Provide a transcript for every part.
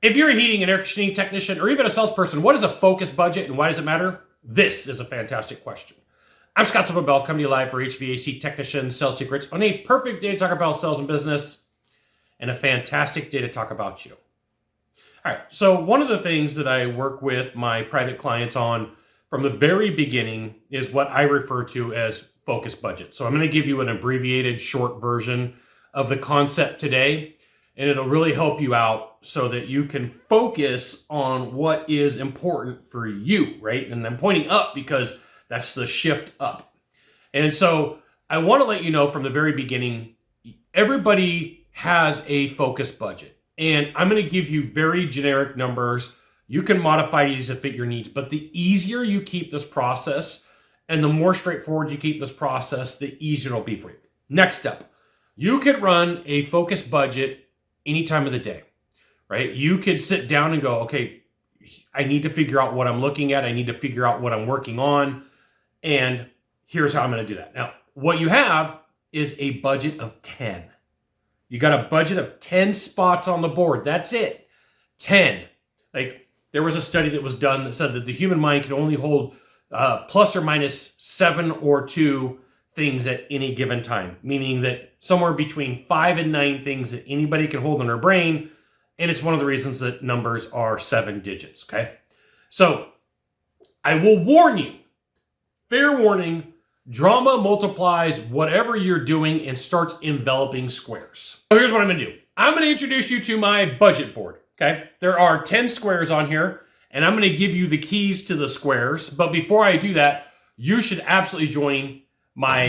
If you're a heating and air conditioning technician or even a salesperson, what is a focus budget and why does it matter? This is a fantastic question. I'm Scott Silverbell, coming to you live for HVAC Technician Sales Secrets on a perfect day to talk about sales and business and a fantastic day to talk about you. All right, so one of the things that I work with my private clients on from the very beginning is what I refer to as focus budget. So I'm going to give you an abbreviated short version of the concept today, and it'll really help you out so that you can focus on what is important for you, right? And I'm pointing up because that's the shift up. And so I want to let you know from the very beginning, everybody has a focus budget. And I'm going to give you very generic numbers. You can modify these to fit your needs, but the easier you keep this process and the more straightforward you keep this process, the easier it'll be for you. Next step, you could run a focus budget any time of the day, right? You could sit down and go, okay, I need to figure out what I'm looking at. I need to figure out what I'm working on. And here's how I'm going to do that. Now, what you have is a budget of 10. You got a budget of 10 spots on the board. That's it. 10. Like there was a study that was done that said that the human mind can only hold plus or minus 7 or 2 things at any given time, meaning that somewhere between 5 and 9 things that anybody can hold in their brain. And it's one of the reasons that numbers are 7 digits, okay? So I will warn you, fair warning, drama multiplies whatever you're doing and starts enveloping squares. So here's what I'm gonna do. I'm gonna introduce you to my budget board, okay? There are 10 squares on here, and I'm gonna give you the keys to the squares. But before I do that, you should absolutely join my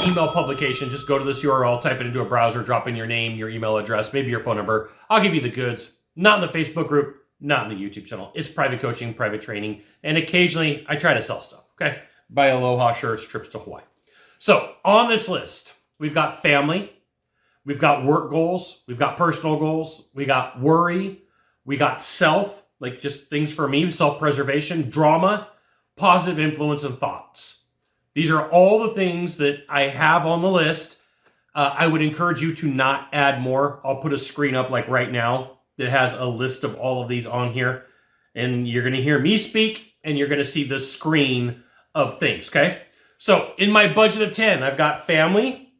email publication. Just go to this URL, type it into a browser, drop in your name, your email address, maybe your phone number. I'll give you the goods. Not in the Facebook group, not in the YouTube channel. It's private coaching, private training, and occasionally I try to sell stuff, okay? Buy Aloha shirts, trips to Hawaii. So on this list, we've got family, we've got work goals, we've got personal goals, we got worry, we got self, like just things for me, self-preservation, drama, positive influence, and thoughts. These are all the things that I have on the list. I would encourage you to not add more. I'll put a screen up like right now that has a list of all of these on here. And you're going to hear me speak and you're going to see the screen of things, okay? So in my budget of 10, I've got family,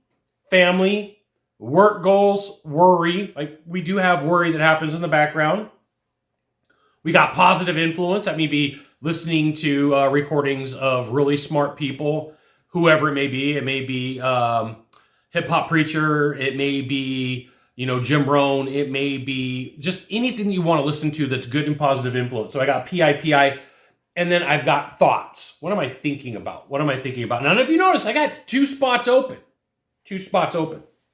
work goals, worry. Like we do have worry that happens in the background. We got positive influence. That may be listening to recordings of really smart people, whoever it may be. It may be hip hop preacher. It may be, Jim Rohn. It may be just anything you want to listen to that's good and positive influence. So I got PI, and then I've got thoughts. What am I thinking about? Now, if you notice, I got 2 spots open.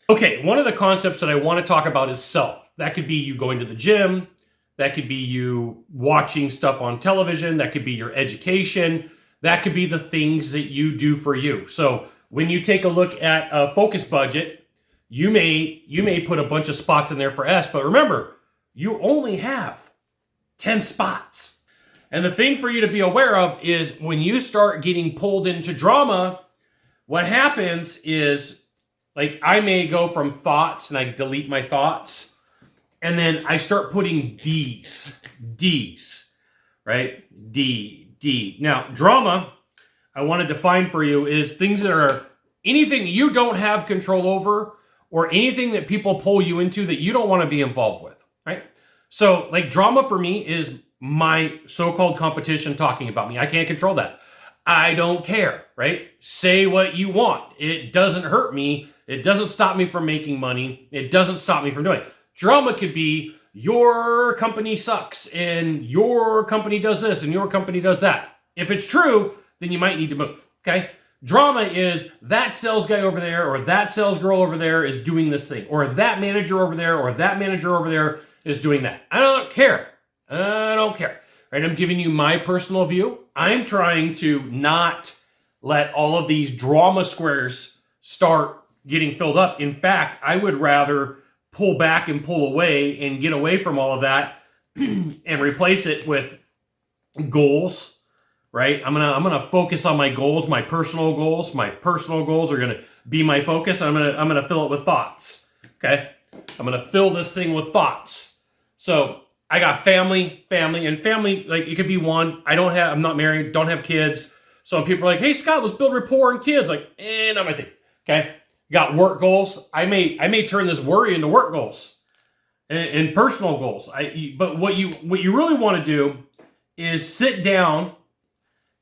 Okay, one of the concepts that I want to talk about is self. That could be you going to the gym. That could be you watching stuff on television. That could be your education. That could be the things that you do for you. So when you take a look at a focus budget, you may put a bunch of spots in there for S, but remember, you only have 10 spots. And the thing for you to be aware of is when you start getting pulled into drama, what happens is, like I may go from thoughts and I delete my thoughts, and then I start putting D's, right? D. Now, drama, I want to define for you is things that are anything you don't have control over or anything that people pull you into that you don't want to be involved with, right? So, like drama for me is my so-called competition talking about me. I can't control that. I don't care, right? Say what you want. It doesn't hurt me. It doesn't stop me from making money. It doesn't stop me from doing it. Drama could be your company sucks and your company does this and your company does that. If it's true, then you might need to move, okay? Drama is that sales guy over there or that sales girl over there is doing this thing or that manager over there or that manager over there is doing that. I don't care, right? I'm giving you my personal view. I'm trying to not let all of these drama squares start getting filled up. In fact, I would rather pull back and pull away and get away from all of that and replace it with goals, right? I'm gonna focus on my goals, my personal goals. My personal goals are gonna be my focus. I'm gonna fill it with thoughts. Okay, I'm gonna fill this thing with thoughts. So I got family, and family, like it could be one. I'm not married, don't have kids. So people are like, hey, Scott, let's build rapport and kids. Like, not my thing. Okay. Got work goals. I may turn this worry into work goals and personal goals. But what you really want to do is sit down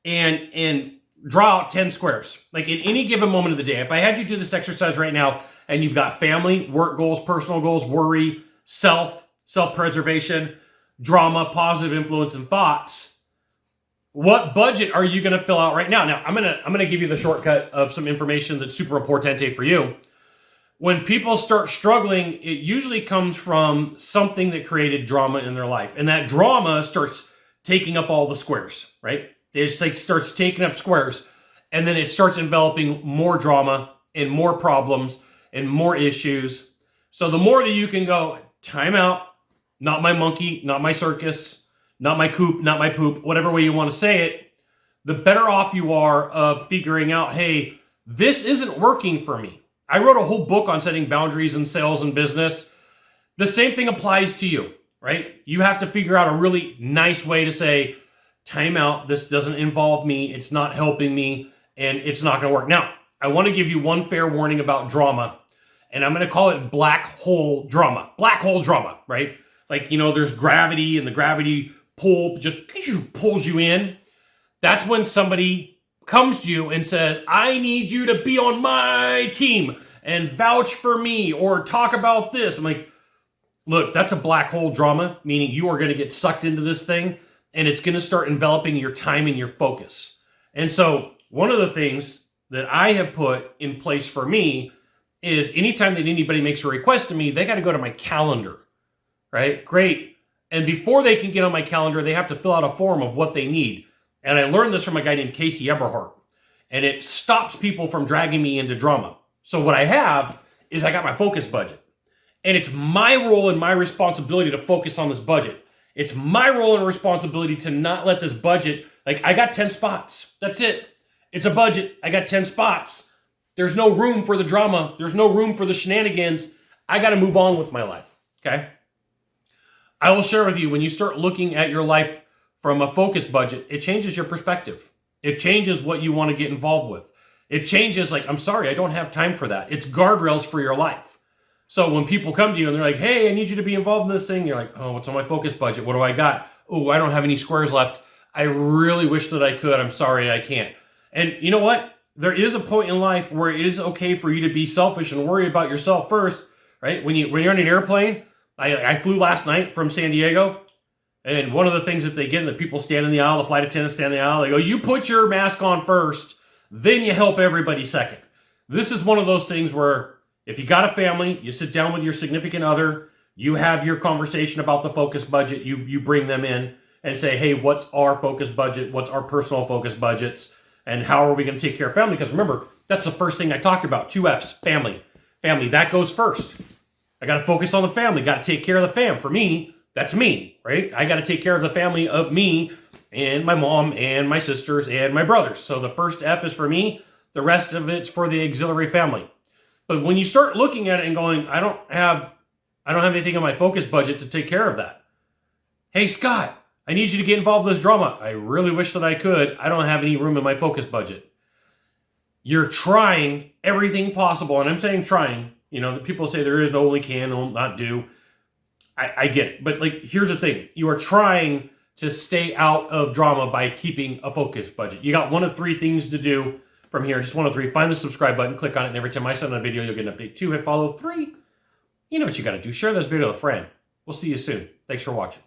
and draw out 10 squares. Like in any given moment of the day. If I had you do this exercise right now and you've got family, work goals, personal goals, worry, self-preservation, drama, positive influence, and thoughts, what budget are you going to fill out right now? Now, I'm going to give you the shortcut of some information that's super importante for you. When people start struggling, it usually comes from something that created drama in their life. And that drama starts taking up all the squares, right? It just like starts taking up squares. And then it starts enveloping more drama and more problems and more issues. So the more that you can go, time out, not my monkey, not my circus, not my coop, not my poop, whatever way you want to say it, the better off you are of figuring out, hey, this isn't working for me. I wrote a whole book on setting boundaries in sales and business. The same thing applies to you, right? You have to figure out a really nice way to say, time out, this doesn't involve me, it's not helping me, and it's not going to work. Now, I want to give you one fair warning about drama, and I'm going to call it black hole drama. Black hole drama, right? Like, there's gravity, and the gravity pull just pulls you in. That's when somebody comes to you and says, I need you to be on my team and vouch for me or talk about this. I'm like, look, that's a black hole drama, meaning you are going to get sucked into this thing and it's going to start enveloping your time and your focus. And so one of the things that I have put in place for me is anytime that anybody makes a request to me, they got to go to my calendar, right? Great. And before they can get on my calendar, they have to fill out a form of what they need. And I learned this from a guy named Casey Eberhardt. And it stops people from dragging me into drama. So what I have is I got my focus budget. And it's my role and my responsibility to focus on this budget. It's my role and responsibility to not let this budget, like I got 10 spots. That's it. It's a budget. I got 10 spots. There's no room for the drama. There's no room for the shenanigans. I got to move on with my life. Okay? I will share with you, when you start looking at your life from a focus budget, it changes your perspective. It changes what you want to get involved with. It changes, like, I'm sorry, I don't have time for that. It's guardrails for your life. So when people come to you and they're like, hey, I need you to be involved in this thing, you're like, oh, what's on my focus budget? What do I got? Oh, I don't have any squares left. I really wish that I could. I'm sorry, I can't. And you know what? There is a point in life where it is okay for you to be selfish and worry about yourself first, right? When you're in an airplane, I flew last night from San Diego, and one of the things that they get, and the people stand in the aisle, the flight attendants stand in the aisle, they go, you put your mask on first, then you help everybody second. This is one of those things where if you got a family, you sit down with your significant other, you have your conversation about the focus budget, you bring them in and say, hey, what's our focus budget? What's our personal focus budgets? And how are we going to take care of family? Because remember, that's the first thing I talked about, 2 F's, family. Family, that goes first. I got to focus on the family, got to take care of the fam. For me, that's me, right? I got to take care of the family of me and my mom and my sisters and my brothers. So the first F is for me. The rest of it's for the auxiliary family. But when you start looking at it and going, I don't have anything in my focus budget to take care of that. Hey, Scott, I need you to get involved in this drama. I really wish that I could. I don't have any room in my focus budget. You're trying everything possible, and I'm saying trying. The people say there is no only can, no not do. I get it. But here's the thing. You are trying to stay out of drama by keeping a focus budget. You got one of 3 things to do from here. Just one of 3. Find the subscribe button, click on it, and every time I send a video, you'll get an update. 2, hit follow. 3, you know what you got to do. Share this video with a friend. We'll see you soon. Thanks for watching.